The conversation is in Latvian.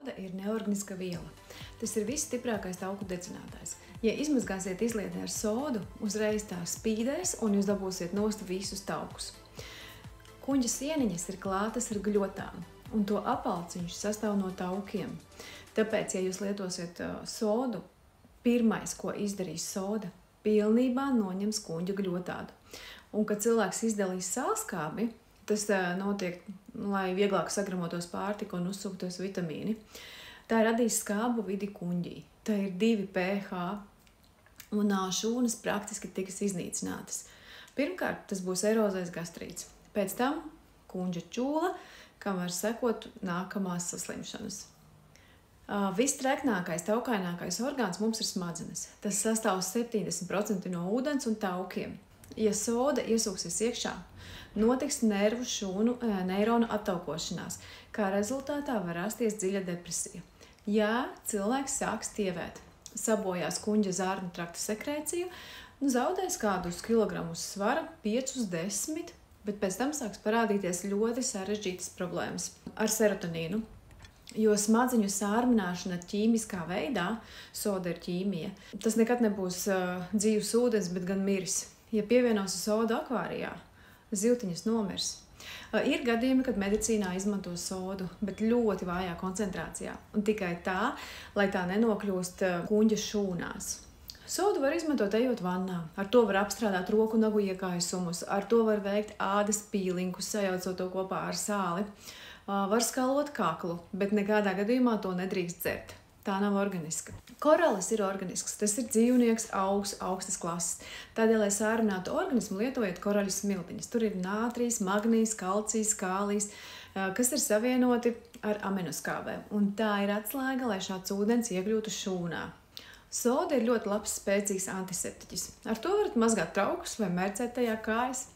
Soda ir neorganiska viela. Tas ir visstiprākais tauku dedzinātājs. Ja izmazgāsiet izlietni ar sodu, uzreiz tā spīdēs un jūs dabūsiet nost visus taukus. Kuņģa sieniņas ir klātas ar gļotām, un to apalciņš sastāv no taukiem. Tāpēc, ja jūs lietosiet sodu, pirmais, ko izdarīs soda, pilnībā noņems kuņģa gļotādu. Un, kad cilvēks izdalīs sālskābi, tas notiek, lai vieglāk sagramotos pārtika un uzsūktos vitamīni. Tā radīs skābu vidi kuņģī. Tā ir 2 pH, un šūnas praktiski tiks iznīcinātas. Pirmkārt, tas būs erozais gastrīts. Pēc tam kuņģa čūla, kam var sekot nākamās saslimšanas. Vistreknākais, taukainākais orgāns mums ir smadzenes. Tas sastāv 70% no ūdens un taukiem. Ja soda iesūksies iekšā, notiks nervu šūnu neironu attaukošanās, kā rezultātā var rasties dziļa depresija. Ja cilvēks sāks tievēt, sabojās kuņģa zārnu trakta sekrēciju, zaudēs kādus kilogramus svara, 5–10, bet pēc tam sāks parādīties ļoti sarežģītas problēmas ar serotonīnu. Jo smadziņu sārmināšana ķīmiskā veidā, soda ir ķīmija, tas nekad nebūs dzīvs ūdens, bet gan miris. Ja pievienos sodu akvārijā, zivtiņas nomirs. Ir gadījumi, kad medicīnā izmanto sodu, bet ļoti vājā koncentrācijā. Un tikai tā, lai tā nenokļūst kuņģa šūnās. Sodu var izmantot ejot vannā. Ar to var apstrādāt roku nagu iekājumus, ar to var veikt ādas pīlinkus, sajaucot to kopā ar sāli. Var skalot kaklu, bet nekādā gadījumā to nedrīkst dzert. Tā nav organiska. Koralis ir organisks. Tas ir dzīvnieks augstas klases. Tādēļ, lai sārminātu organismu, lietojiet koraļu smiltiņas. Tur ir nātrijs, magnijs, kalcijs, kālijs, kas ir savienoti ar aminoskābēm. Un tā ir atslēga, lai šāds ūdens iekļūtu šūnā. Soda ir ļoti labs, spēcīgs antiseptiķis. Ar to varat mazgāt traukus vai mērcēt tajā kājas.